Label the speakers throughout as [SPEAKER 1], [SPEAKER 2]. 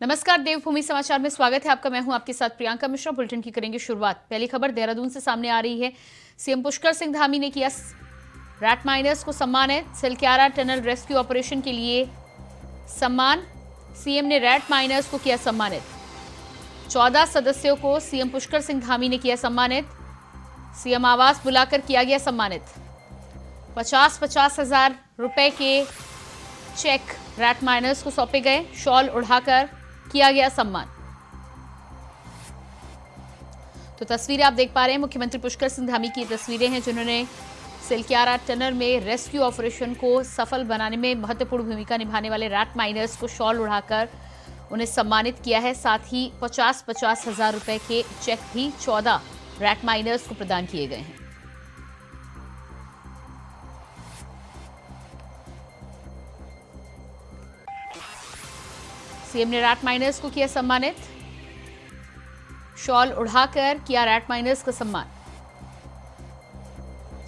[SPEAKER 1] नमस्कार, देवभूमि समाचार में स्वागत है आपका। मैं हूं आपके साथ प्रियंका मिश्रा। बुलेटिन की करेंगे शुरुआत। पहली खबर देहरादून से सामने आ रही है। सीएम पुष्कर सिंह धामी ने किया रैट माइनर्स को सम्मानित। सिलक्यारा टनल रेस्क्यू ऑपरेशन के लिए सम्मान। सीएम ने रैट माइनर्स को किया सम्मानित। 14 सदस्यों को सीएम पुष्कर सिंह धामी ने किया सम्मानित। सीएम आवास बुलाकर किया गया सम्मानित। 50-50 हजार रुपए के चेक रैट माइनर्स को सौंपे गए। शॉल उड़ाकर किया गया सम्मान। तो तस्वीरें आप देख पा रहे हैं, मुख्यमंत्री पुष्कर सिंह धामी की तस्वीरें हैं जिन्होंने सिलक्यारा टनल में रेस्क्यू ऑपरेशन को सफल बनाने में महत्वपूर्ण भूमिका निभाने वाले रैट माइनर्स को शॉल उड़ाकर उन्हें सम्मानित किया है। साथ ही 50-50 हजार रुपए के चेक भी 14 रैट माइनर्स को प्रदान किए गए हैं। सीएम ने रैट माइनर्स को किया सम्मानित। शॉल उड़ाकर किया रैट माइनर्स का सम्मान।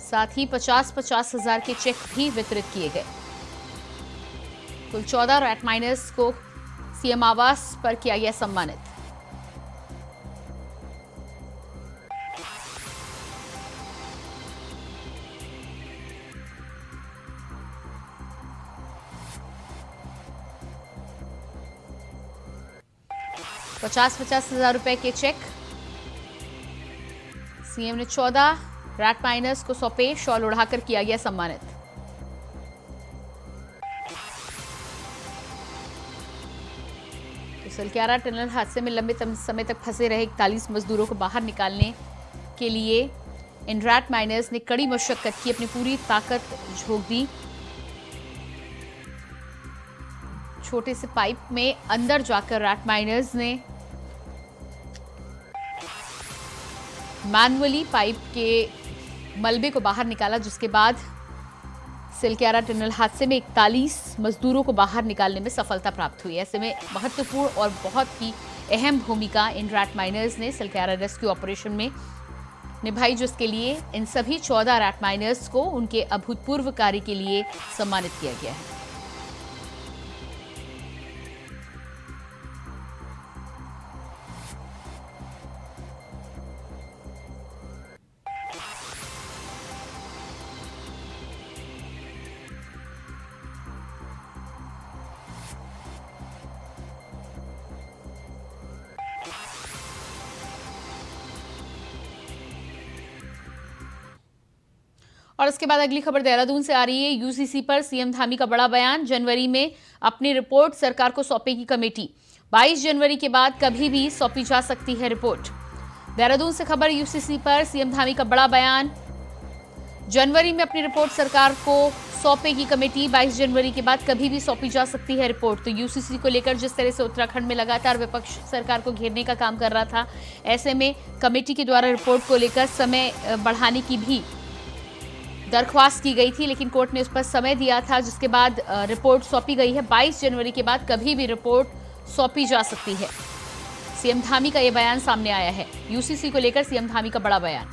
[SPEAKER 1] साथ ही 50-50 हजार के चेक भी वितरित किए गए। कुल 14 रैट माइनर्स को सीएम आवास पर किया गया सम्मानित। ₹50-50 हजार रुपए के चेक सीएम ने 14 रैट माइनर्स को सौंपे। शॉल उड़ाकर किया गया सम्मानित। तो सिलक्यारा टनल हादसे में लंबे समय तक फंसे रहे 41 मजदूरों को बाहर निकालने के लिए इन रैट माइनर्स ने कड़ी मशक्कत की, अपनी पूरी ताकत झोंक दी। छोटे से पाइप में अंदर जाकर रैट माइनर्स ने मैनुअली पाइप के मलबे को बाहर निकाला, जिसके बाद सिलक्यारा टनल हादसे में 41 मजदूरों को बाहर निकालने में सफलता प्राप्त हुई। ऐसे में महत्वपूर्ण और बहुत ही अहम भूमिका इन रैट माइनर्स ने सिलक्यारा रेस्क्यू ऑपरेशन में निभाई, जिसके लिए इन सभी 14 रैट माइनर्स को उनके अभूतपूर्व कार्य के लिए सम्मानित किया गया है। और इसके बाद अगली खबर देहरादून से आ रही है। यूसीसी पर सीएम धामी का बड़ा बयान। जनवरी में अपनी रिपोर्ट सरकार को सौंपेगी कमेटी। 22 जनवरी के बाद कभी भी सौंपी जा सकती है रिपोर्ट। देहरादून से खबर। यूसीसी पर सीएम धामी का बड़ा बयान। जनवरी में अपनी रिपोर्ट सरकार को सौंपेगी कमेटी। 22 जनवरी के बाद कभी भी सौंपी जा सकती है रिपोर्ट। तो यूसीसी को लेकर जिस तरह से उत्तराखंड में लगातार विपक्ष सरकार को घेरने का काम कर रहा था, ऐसे में कमेटी के द्वारा रिपोर्ट को लेकर समय बढ़ाने की भी दरख्वास्त की गई थी, लेकिन कोर्ट ने उस पर समय दिया था, जिसके बाद रिपोर्ट सौंपी गई है। 22 जनवरी के बाद कभी भी रिपोर्ट सौंपी जा सकती है। सीएम धामी का यह बयान सामने आया है। यूसीसी को लेकर सीएम धामी का बड़ा बयान।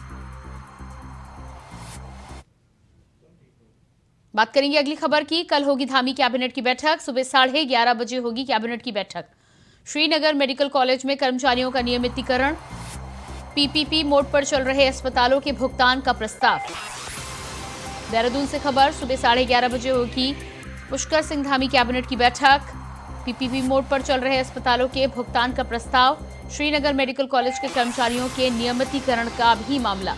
[SPEAKER 1] बात करेंगे अगली खबर की। कल होगी धामी कैबिनेट की बैठक। सुबह 11:30 बजे होगी कैबिनेट की बैठक। श्रीनगर मेडिकल कॉलेज में कर्मचारियों का नियमितीकरण। पीपीपी मोड पर चल रहे अस्पतालों के भुगतान का प्रस्ताव। देहरादून से खबर। सुबह 11:30 बजे होगी पुष्कर सिंह धामी कैबिनेट की बैठक। पीपीपी मोड पर चल रहे अस्पतालों के भुगतान का प्रस्ताव। श्रीनगर मेडिकल कॉलेज के कर्मचारियों के नियमितीकरण का भी मामला।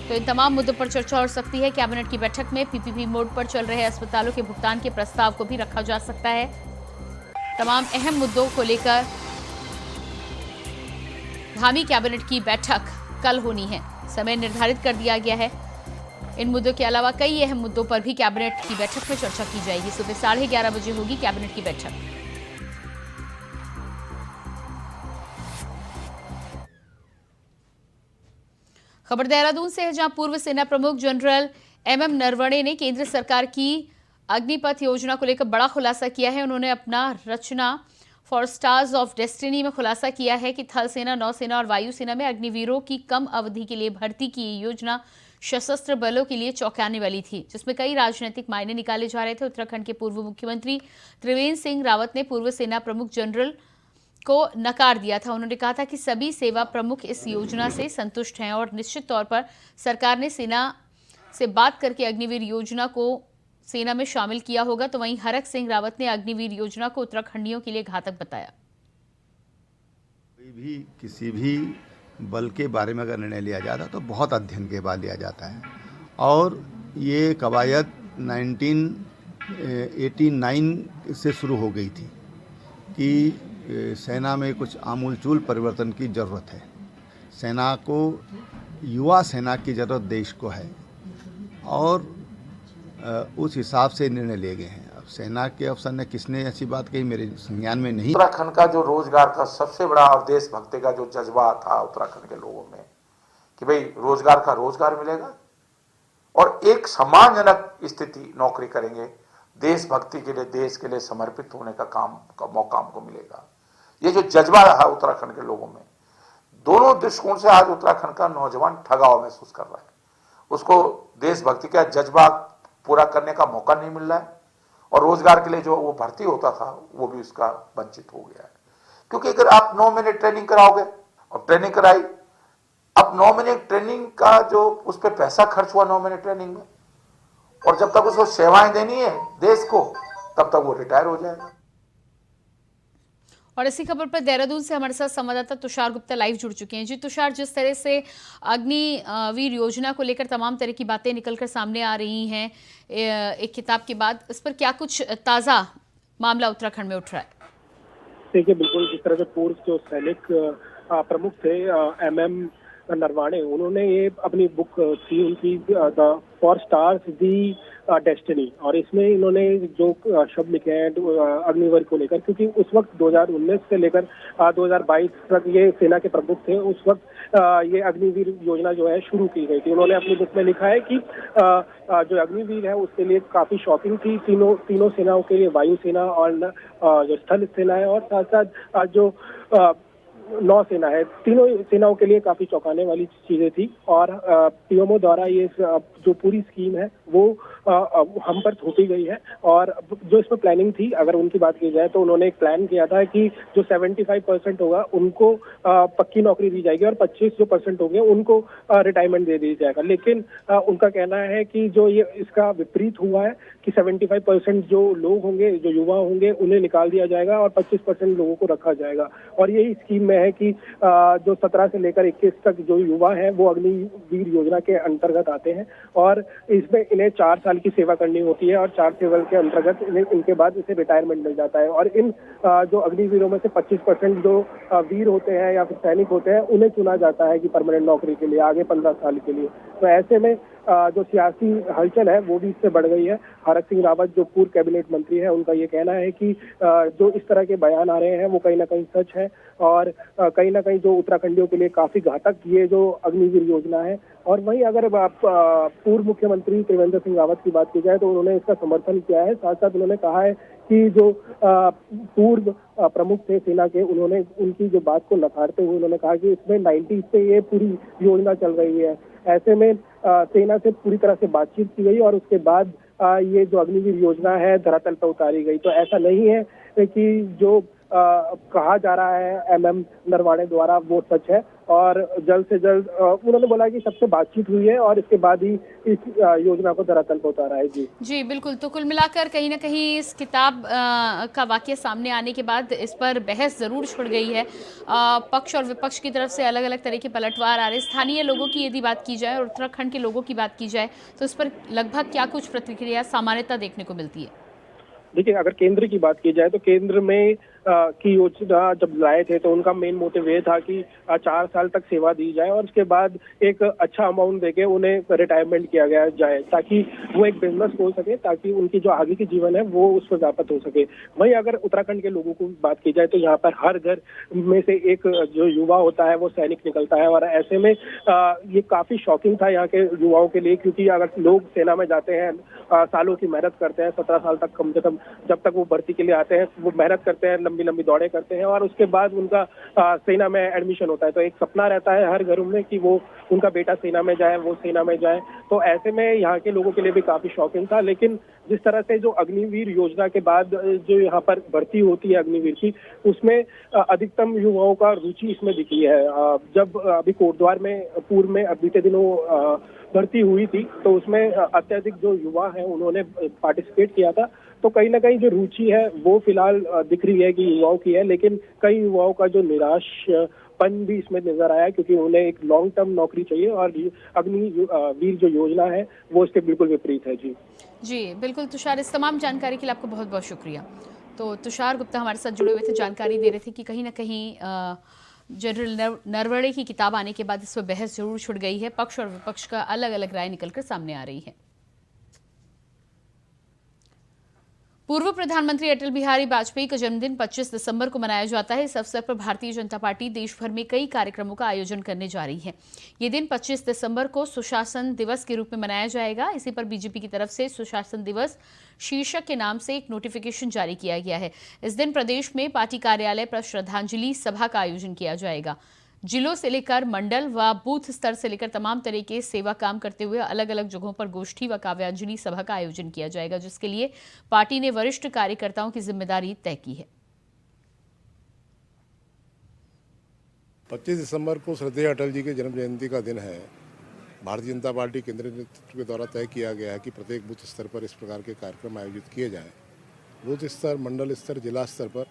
[SPEAKER 1] तो इन तमाम मुद्दों पर चर्चा हो सकती है कैबिनेट की बैठक में। पीपीपी मोड पर चल रहे अस्पतालों के भुगतान के प्रस्ताव को भी रखा जा सकता है। तमाम अहम मुद्दों को लेकर धामी कैबिनेट की बैठक कल होनी है। समय निर्धारित कर दिया गया है। इन मुद्दों के अलावा कई अहम मुद्दों पर भी कैबिनेट की बैठक में चर्चा की जाएगी। सुबह 11:30 बजे होगी कैबिनेट की बैठक। खबर देहरादून से है, जहां पूर्व सेना प्रमुख जनरल एमएम नरवणे ने केंद्र सरकार की अग्निपथ योजना को लेकर बड़ा खुलासा किया है। उन्होंने अपना रचना फॉर स्टार्स ऑफ डेस्टिनी में खुलासा किया है कि थल सेना, नौसेना और वायुसेना में अग्निवीरों की कम अवधि के लिए भर्ती की योजना सशस्त्र बलों के लिए चौंकाने वाली थी, जिसमें कई राजनीतिक मायने निकाले जा रहे थे। उत्तराखंड के पूर्व मुख्यमंत्री त्रिवेंद्र सिंह रावत ने पूर्व सेना प्रमुख जनरल को नकार दिया था। उन्होंने कहा था कि सभी सेवा प्रमुख इस योजना से संतुष्ट हैं और निश्चित तौर पर सरकार ने सेना से बात करके अग्निवीर योजना को सेना में शामिल किया होगा। तो वहीं हरक सिंह रावत ने अग्निवीर योजना को उत्तराखंडियों के लिए घातक बताया।
[SPEAKER 2] कोई भी किसी भी बल के बारे में अगर निर्णय लिया जाता तो बहुत अध्ययन के बाद लिया जाता है, और ये कवायद 1989 से शुरू हो गई थी कि सेना में कुछ आमूलचूल परिवर्तन की ज़रूरत है। सेना को, युवा सेना की ज़रूरत देश को है, और उस हिसाब से निर्णय लिए गए हैं। अब सेना के अफसर ने किसने ऐसी बात कही मेरे संज्ञान में नहीं।
[SPEAKER 3] उत्तराखंड का जो रोजगार का सबसे बड़ा और देशभक्ति का जो जज्बा था उत्तराखंड के लोगों में कि भाई रोजगार का रोजगार मिलेगा और एक सम्मानजनक स्थिति नौकरी करेंगे, देशभक्ति के लिए, देश के लिए समर्पित होने का काम का मौका हमको मिलेगा। ये जो जज्बा रहा उत्तराखंड के लोगों में, दोनों दृष्टिकोण से आज उत्तराखंड का नौजवान ठगा हुआ महसूस कर रहा है। उसको देशभक्ति का जज्बा पूरा करने का मौका नहीं मिल रहा है, और रोजगार के लिए जो वो भर्ती होता था वो भी उसका वंचित हो गया है। क्योंकि अगर आप 9 महीने ट्रेनिंग कराओगे और ट्रेनिंग कराई, अब 9 महीने ट्रेनिंग का जो उस पर पैसा खर्च हुआ 9 महीने ट्रेनिंग में, और जब तक उसको सेवाएं देनी है देश को तब तक वो रिटायर हो जाएगा।
[SPEAKER 1] और इसी खबर पर देहरादून से हमारे साथ संवाददाता तुषार गुप्ता लाइव जुड़ चुके हैं। जी तुषार, जिस तरह से अग्निवीर योजना को लेकर तमाम तरह की बातें निकलकर सामने आ रही हैं एक किताब के बाद, इस पर क्या कुछ ताज़ा मामला उत्तराखंड में उठ रहा है?
[SPEAKER 4] देखिए, बिल्कुल जिस तरह से पूर्व जो सैनिक प्रमुख थे MM नरवाणे, उन्होंने ये अपनी बुक थी उनकी the for stars the destiny, और इसमें इन्होंने जो शब्द लिखे हैं अग्निवीर को लेकर, क्योंकि उस वक्त 2019 से लेकर 2022 तक ये सेना के प्रमुख थे, उस वक्त ये अग्निवीर योजना जो है शुरू की गई थी। उन्होंने अपनी बुक में लिखा है कि जो अग्निवीर है उसके लिए काफी शॉकिंग थी तीनों सेनाओं के लिए, वायुसेना और जो स्थल सेना है और साथ साथ जो नौसेना है, तीनों सेनाओं के लिए काफी चौंकाने वाली चीजें थी। और पीएमओ द्वारा ये जो पूरी स्कीम है वो हम पर थोपी गई है, और जो इसमें प्लानिंग थी, अगर उनकी बात की जाए तो उन्होंने एक प्लान किया था कि जो 75% होगा उनको पक्की नौकरी दी जाएगी और 25% होंगे उनको रिटायरमेंट दे दी जाएगा। लेकिन उनका कहना है कि जो ये इसका विपरीत हुआ है कि 75% जो लोग होंगे, जो युवा होंगे, उन्हें निकाल दिया जाएगा और 25% लोगों को रखा जाएगा। और यही स्कीम में है कि जो 17 से लेकर 21 तक जो युवा है वो अग्निवीर योजना के अंतर्गत आते हैं, और इसमें इन्हें 4 साल की सेवा करनी होती है, और 4 सेवा के अंतर्गत इनके बाद इसे रिटायरमेंट मिल जाता है। और इन जो अग्निवीरों में से 25% जो वीर होते हैं या फिर सैनिक होते हैं उन्हें चुना जाता है कि परमानेंट नौकरी के लिए आगे 15 साल के लिए। तो ऐसे में जो सियासी हलचल है वो भी इससे बढ़ गई है। हरक सिंह रावत जो पूर्व कैबिनेट मंत्री है, उनका ये कहना है कि जो इस तरह के बयान आ रहे हैं वो कहीं ना कहीं सच है, और कहीं ना कहीं जो उत्तराखंडियों के लिए काफी घातक ये जो अग्निवीर योजना है। और वहीं अगर पूर्व मुख्यमंत्री त्रिवेंद्र सिंह रावत की बात की जाए तो उन्होंने इसका समर्थन किया है। साथ साथ उन्होंने कहा है कि जो पूर्व प्रमुख थे सेना के, उन्होंने उनकी जो बात को नकारते हुए उन्होंने कहा कि इसमें 90 से ये पूरी योजना चल रही है। ऐसे में सेना से पूरी तरह से बातचीत की गई और उसके बाद ये जो अग्निवीर योजना है धरातल पर उतारी गई। तो ऐसा नहीं है कि जो कहा जा रहा है MM नरवाणे द्वारा वो सच है, और जल्द से जल्द उन्होंने बोला कि सबसे बातचीत हुई है और इसके बाद ही इस योजना को धरातल पर उतारा है। जी
[SPEAKER 1] बिल्कुल। तो कुल मिलाकर कहीं ना कहीं इस किताब का वाकया सामने आने के बाद इस पर बहस जरूर छिड़ गई है। पक्ष और विपक्ष की तरफ से अलग अलग तरह के पलटवार आ रहे। स्थानीय लोगों की यदि बात की जाए और उत्तराखंड के लोगों की बात की जाए तो इस पर लगभग क्या कुछ प्रतिक्रिया सामान्यता देखने को मिलती है?
[SPEAKER 4] देखिए, अगर केंद्र की बात की जाए तो केंद्र में की योजना जब लाए थे तो उनका मेन मोटिव ये था कि 4 साल तक सेवा दी जाए और उसके बाद एक अच्छा अमाउंट देके उन्हें रिटायरमेंट किया गया जाए, ताकि वो एक बिजनेस खोल सके, ताकि उनकी जो आगे की जीवन है वो उस पर व्यापक हो सके। वहीं अगर उत्तराखंड के लोगों को बात की जाए तो यहाँ पर हर घर में से एक जो युवा होता है वो सैनिक निकलता है, और ऐसे में ये काफी शॉकिंग था यहाँ के युवाओं के लिए, क्योंकि अगर लोग सेना में जाते हैं, सालों की मेहनत करते हैं, 17 साल तक कम से कम जब तक वो भर्ती के लिए आते हैं वो मेहनत करते हैं, लंबी लंबी दौड़ें करते हैं और उसके बाद उनका सेना में एडमिशन होता है। तो एक सपना रहता है हर घर में कि वो उनका बेटा सेना में जाए, वो सेना में जाए। तो ऐसे में यहाँ के लोगों के लिए भी काफी शॉकिंग था। लेकिन जिस तरह से जो अग्निवीर योजना के बाद जो यहाँ पर भर्ती होती है अग्निवीर की, उसमें अधिकतम युवाओं का रुचि इसमें दिखी है। जब अभी कोटद्वार में पूर्व में बीते दिनों भर्ती हुई थी तो उसमें अत्यधिक जो युवा हैं उन्होंने पार्टिसिपेट किया था। तो कहीं ना कहीं जो रुचि है वो फिलहाल दिख रही है कि युवाओं की है, लेकिन कई युवाओं का जो निराशपन भी इसमें नजर आया क्योंकि उन्हें एक लॉन्ग टर्म नौकरी चाहिए और अग्निवीर जो योजना है वो इसके बिल्कुल विपरीत है।
[SPEAKER 1] जी बिल्कुल तुषार, इस तमाम जानकारी के लिए आपको बहुत बहुत शुक्रिया। तो तुषार गुप्ता हमारे साथ जुड़े हुए थे, जानकारी दे रहे थे कि कहीं ना कहीं जनरल नरवणे की किताब आने के बाद इस पर बहस जरूर छुड़ गई है। पक्ष और विपक्ष का अलग अलग राय निकलकर सामने आ रही है। पूर्व प्रधानमंत्री अटल बिहारी वाजपेयी का जन्मदिन 25 दिसंबर को मनाया जाता है। इस अवसर पर भारतीय जनता पार्टी देश भर में कई कार्यक्रमों का आयोजन करने जा रही है। ये दिन 25 दिसंबर को सुशासन दिवस के रूप में मनाया जाएगा। इसी पर बीजेपी की तरफ से सुशासन दिवस शीर्षक के नाम से एक नोटिफिकेशन जारी किया गया है। इस दिन प्रदेश में पार्टी कार्यालय पर श्रद्धांजलि सभा का आयोजन किया जाएगा। जिलों से लेकर मंडल व बूथ स्तर से लेकर तमाम तरह के सेवा काम करते हुए अलग अलग जगहों पर गोष्ठी व काव्यांजलि सभा का आयोजन किया जाएगा, जिसके लिए पार्टी ने वरिष्ठ कार्यकर्ताओं की जिम्मेदारी तय की है।
[SPEAKER 5] 25 दिसंबर को श्रद्धेय अटल जी के जन्म जयंती का दिन है। भारतीय जनता पार्टी केंद्रीय नेतृत्व के द्वारा तय किया गया है कि प्रत्येक बूथ स्तर पर इस प्रकार के कार्यक्रम आयोजित किए जाएं। बूथ स्तर, मंडल स्तर, जिला स्तर पर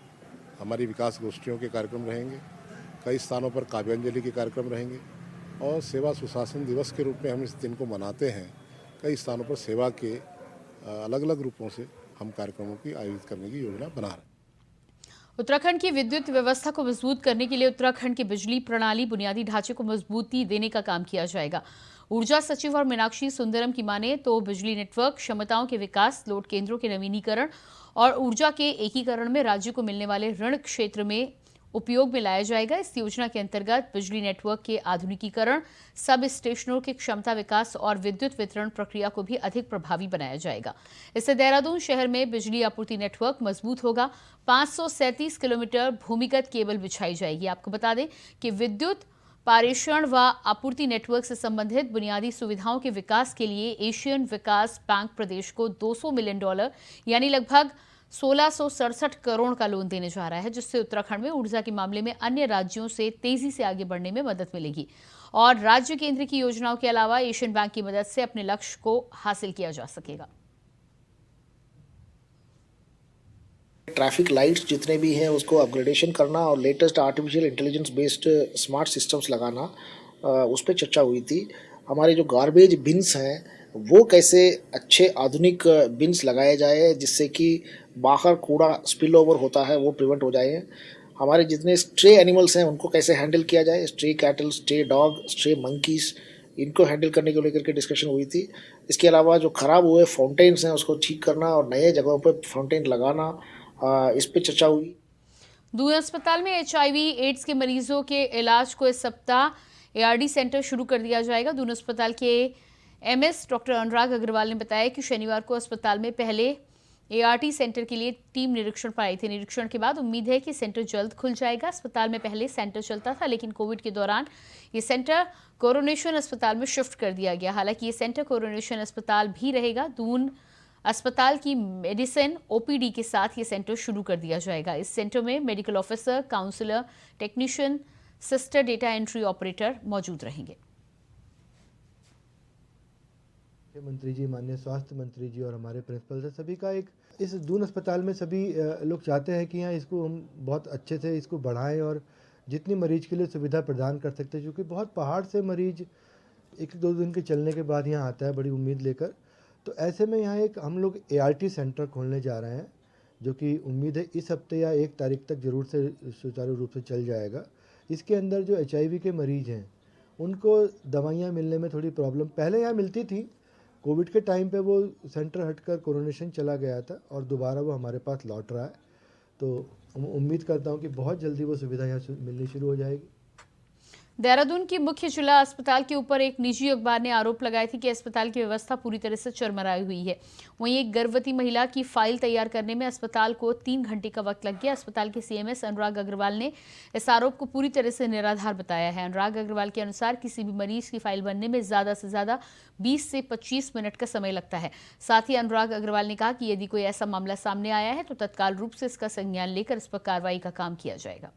[SPEAKER 5] हमारी विकास गोष्ठियों के कार्यक्रम रहेंगे। कई स्थानों पर काव्यांजलि के कार्यक्रम रहेंगे और सेवा सुशासन दिवस के रूप में हम इस दिन को मनाते हैं। कई स्थानों पर सेवा के अलग अलग रूपों से हम कार्यक्रमों की आयोजित करने की योजना बना रहे हैं।
[SPEAKER 1] उत्तराखंड की विद्युत व्यवस्था को मजबूत करने के लिए उत्तराखंड की बिजली प्रणाली बुनियादी ढांचे को मजबूती देने का काम किया जाएगा। ऊर्जा सचिव और मीनाक्षी सुंदरम की माने तो बिजली नेटवर्क क्षमताओं के विकास, लोड केंद्रों के नवीनीकरण और ऊर्जा के एकीकरण में राज्य को मिलने वाले ऋण क्षेत्र में उपयोग में लाया जाएगा। इस योजना के अंतर्गत बिजली नेटवर्क के आधुनिकीकरण, सब स्टेशनों के क्षमता विकास और विद्युत वितरण प्रक्रिया को भी अधिक प्रभावी बनाया जाएगा। इससे देहरादून शहर में बिजली आपूर्ति नेटवर्क मजबूत होगा। 537 किलोमीटर भूमिगत केबल बिछाई जाएगी। आपको बता दें कि विद्युत पारेषण व आपूर्ति नेटवर्क से संबंधित बुनियादी सुविधाओं के विकास के लिए एशियन विकास बैंक प्रदेश को $200 मिलियन यानी लगभग 1667 करोड़ का लोन देने जा रहा है, जिससे उत्तराखंड में ऊर्जा के मामले में अन्य राज्यों से तेजी से आगे बढ़ने में मदद मिलेगी और राज्य केंद्र की योजनाओं के अलावा एशियन बैंक की मदद से अपने लक्ष्य को हासिल किया जा सकेगा।
[SPEAKER 6] ट्रैफिक लाइट्स जितने भी हैं उसको अपग्रेडेशन करना और latest artificial intelligence based smart systems लगाना, उस पर चर्चा हुई थी। हमारे जो गार्बेज बिन्स हैं वो कैसे अच्छे आधुनिक बिन्स लगाए जाए जिससे कि बाहर कूड़ा स्पिल ओवर होता है वो प्रिवेंट हो जाए। हमारे जितने स्ट्रे एनिमल्स हैं उनको कैसे हैंडल किया जाए, stray cattle, stray dog, stray monkeys, इनको हैंडल करने को लेकर के डिस्कशन हुई थी। इसके अलावा जो ख़राब हुए फाउंटेन्स हैं उसको ठीक करना और नए जगहों पर फाउंटेन लगाना, इस पर चर्चा हुई।
[SPEAKER 1] दून अस्पताल में HIV एड्स के मरीजों के इलाज को इस सप्ताह ARD सेंटर शुरू कर दिया जाएगा। दून अस्पताल के MS डॉक्टर अनुराग अग्रवाल ने बताया कि शनिवार को अस्पताल में पहले ART सेंटर के लिए टीम निरीक्षण पर आई थी। निरीक्षण के बाद उम्मीद है कि सेंटर जल्द खुल जाएगा। अस्पताल में पहले सेंटर चलता था, लेकिन कोविड के दौरान ये सेंटर कोरोनेशन अस्पताल में शिफ्ट कर दिया गया। हालांकि ये सेंटर कोरोनेशन अस्पताल भी रहेगा। दून अस्पताल की मेडिसिन OPD के साथ ये सेंटर शुरू कर दिया जाएगा। इस सेंटर में medical officer, counsellor, technician, sister, data entry operator मौजूद रहेंगे।
[SPEAKER 7] मंत्री जी, माननीय स्वास्थ्य मंत्री जी और हमारे प्रिंसिपल से सभी का एक इस दून अस्पताल में सभी लोग चाहते हैं कि यहाँ इसको हम बहुत अच्छे से इसको बढ़ाएं और जितनी मरीज के लिए सुविधा प्रदान कर सकते हैं, क्योंकि बहुत पहाड़ से मरीज 1-2 दिन के चलने के बाद यहाँ आता है बड़ी उम्मीद लेकर। तो ऐसे में यहाँ एक हम लोग ART सेंटर खोलने जा रहे हैं, जो कि उम्मीद है इस हफ्ते या 1 तारीख तक जरूर से सुचारू रूप से चल जाएगा। इसके अंदर जो HIV के मरीज हैं उनको दवाइयाँ मिलने में थोड़ी प्रॉब्लम पहले यहाँ मिलती थी। कोविड के टाइम पे वो सेंटर हटकर कोरोनेशन चला गया था और दोबारा वो हमारे पास लौट रहा है। तो उम्मीद करता हूँ कि बहुत जल्दी वो सुविधा यहाँ मिलनी शुरू हो जाएगी।
[SPEAKER 1] देहरादून की मुख्य जिला अस्पताल के ऊपर एक निजी अखबार ने आरोप लगाए थे कि अस्पताल की व्यवस्था पूरी तरह से चरमराई हुई है। वहीं एक गर्भवती महिला की फाइल तैयार करने में अस्पताल को 3 घंटे का वक्त लग गया। अस्पताल के सीएमएस अनुराग अग्रवाल ने इस आरोप को पूरी तरह से निराधार बताया है। अनुराग अग्रवाल के अनुसार किसी भी मरीज की फाइल बनने में ज्यादा से ज्यादा 20 से 25 मिनट का समय लगता है। साथ ही अनुराग अग्रवाल ने कहा कि यदि कोई ऐसा मामला सामने आया है तो तत्काल रूप से इसका संज्ञान लेकर इस पर कार्रवाई का काम किया जाएगा।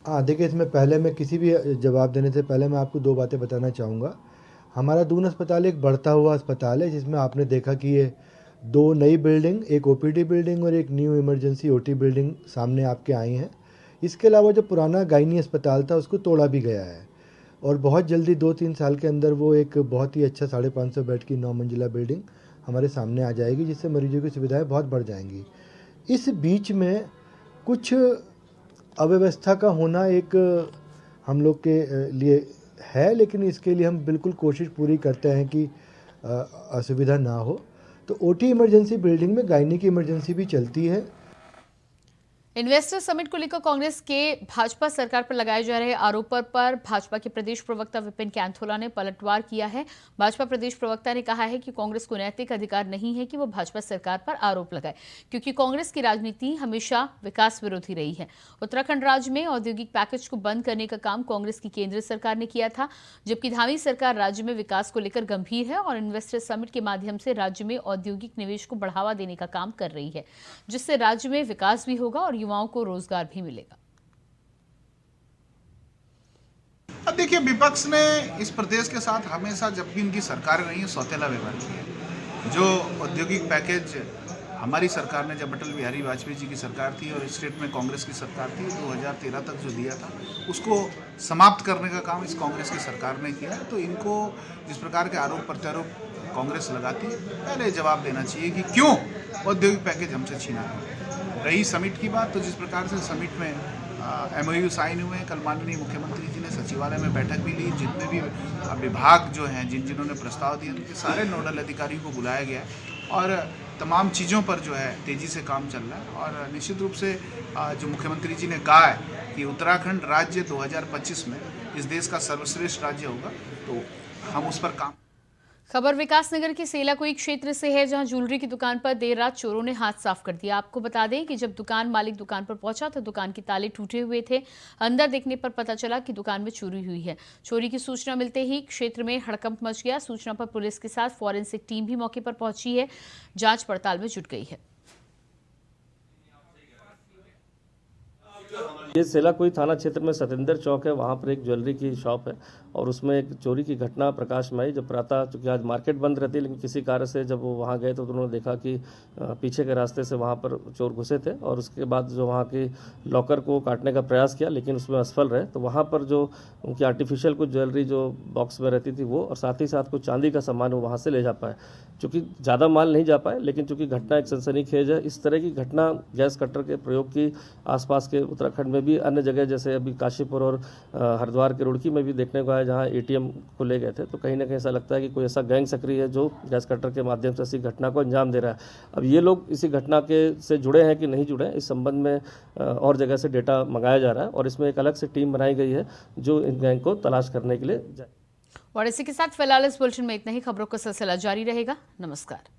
[SPEAKER 7] हाँ, देखिए, इसमें पहले मैं किसी भी जवाब देने से पहले मैं आपको 2 बातें बताना चाहूँगा। हमारा दून अस्पताल एक बढ़ता हुआ अस्पताल है, जिसमें आपने देखा कि ये 2 नई बिल्डिंग, एक ओपीडी बिल्डिंग और एक न्यू इमरजेंसी ओटी बिल्डिंग सामने आपके आई हैं। इसके अलावा जो पुराना गायनी अस्पताल था उसको तोड़ा भी गया है और बहुत जल्दी 2-3 साल के अंदर वो एक बहुत ही अच्छा 550 बेड की 9 मंजिला बिल्डिंग हमारे सामने आ जाएगी, जिससे मरीजों की सुविधाएँ बहुत बढ़ जाएंगी। इस बीच में कुछ अव्यवस्था का होना एक हम लोग के लिए है, लेकिन इसके लिए हम बिल्कुल कोशिश पूरी करते हैं कि असुविधा ना हो। तो ओटी इमरजेंसी बिल्डिंग में गायनी की इमरजेंसी भी चलती है।
[SPEAKER 1] इन्वेस्टर समिट को लेकर कांग्रेस के भाजपा सरकार पर लगाए जा रहे आरोपों पर भाजपा के प्रदेश प्रवक्ता विपिन कैंथोला ने पलटवार किया है। भाजपा प्रदेश प्रवक्ता ने कहा है कि कांग्रेस को नैतिक अधिकार नहीं है कि वो भाजपा सरकार पर आरोप लगाए, क्योंकि कांग्रेस की राजनीति हमेशा विकास विरोधी रही है। उत्तराखंड राज्य में औद्योगिक पैकेज को बंद करने का काम कांग्रेस की केंद्र सरकार ने किया था, जबकि धामी सरकार राज्य में विकास को लेकर गंभीर है और इन्वेस्टर समिट के माध्यम से राज्य में औद्योगिक निवेश को बढ़ावा देने का काम कर रही है, जिससे राज्य में विकास भी होगा और युवाओं को रोजगार भी मिलेगा।
[SPEAKER 8] अब देखिए, विपक्ष ने इस प्रदेश के साथ हमेशा, जब भी इनकी सरकार रही है, सौतेला व्यवहार किया। जो औद्योगिक पैकेज हमारी सरकार ने, जब अटल बिहारी वाजपेयी जी की सरकार थी और स्टेट में कांग्रेस की सरकार थी, 2013 तक जो दिया था उसको समाप्त करने का काम इस कांग्रेस की सरकार ने किया। तो इनको जिस प्रकार के आरोप प्रत्यारोप कांग्रेस लगाती है, पहले जवाब देना चाहिए कि क्यों औद्योगिक पैकेज हमसे छीना गया। रही समिट की बात, तो जिस प्रकार से समिट में MOU साइन हुए, कल माननीय मुख्यमंत्री जी ने सचिवालय में बैठक भी ली। जितने भी विभाग जो हैं, जिन्होंने प्रस्ताव दिए, उनके सारे नोडल अधिकारियों को बुलाया गया और तमाम चीज़ों पर जो है तेज़ी से काम चल रहा है। और निश्चित रूप से जो मुख्यमंत्री जी ने कहा है कि उत्तराखंड राज्य 2025 में इस देश का सर्वश्रेष्ठ राज्य होगा, तो हम उस पर काम।
[SPEAKER 1] खबर विकासनगर के सेलाकुई क्षेत्र से है, जहां ज्वेलरी की दुकान पर देर रात चोरों ने हाथ साफ कर दिया। आपको बता दें कि जब दुकान मालिक दुकान पर पहुंचा तो दुकान के ताले टूटे हुए थे। अंदर देखने पर पता चला कि दुकान में चोरी हुई है। चोरी की सूचना मिलते ही क्षेत्र में हड़कंप मच गया। सूचना पर पुलिस के साथ फॉरेंसिक टीम भी मौके पर पहुंची है, जांच पड़ताल में जुट गई है।
[SPEAKER 9] ये सेलाकुई थाना क्षेत्र में सतेंद्र चौक है, वहाँ पर एक ज्वेलरी की शॉप है और उसमें एक चोरी की घटना प्रकाश में आई। जब प्रातः, चूँकि आज मार्केट बंद रहती है, लेकिन किसी कार्य से जब वो वहाँ गए तो उन्होंने देखा कि पीछे के रास्ते से वहाँ पर चोर घुसे थे और उसके बाद जो वहाँ के लॉकर को काटने का प्रयास किया, लेकिन उसमें असफल रहे। तो वहाँ पर जो उनकी आर्टिफिशियल कुछ ज्वेलरी जो बॉक्स में रहती थी वो, और साथ ही साथ कुछ चांदी का सामान वो वहाँ से ले जा पाए। चूँकि ज़्यादा माल नहीं जा पाए, लेकिन चूँकि घटना एक सनसनीखेज है, इस तरह की घटना गैस कटर के प्रयोग की आसपास के उत्तराखंड में भी अन्य जगह, जैसे अभी काशीपुर और हरिद्वार के रुड़की में भी देखने को आया, जहाँ ATM को ले गए थे। तो कहीं ना कहीं ऐसा लगता है कि कोई ऐसा गैंग सक्रिय है जो गैस कटर के माध्यम से इसी घटना को अंजाम दे रहा है। अब ये लोग इसी घटना के से जुड़े हैं कि नहीं जुड़े हैं, इस संबंध में और जगह से डेटा मंगाया जा रहा है और इसमें एक अलग से टीम बनाई गई है जो इन गैंग को तलाश करने के लिए जाए।
[SPEAKER 1] और इसी के साथ फिलहाल इस बुलेटिन में इतना ही। खबरों का सिलसिला जारी रहेगा। नमस्कार।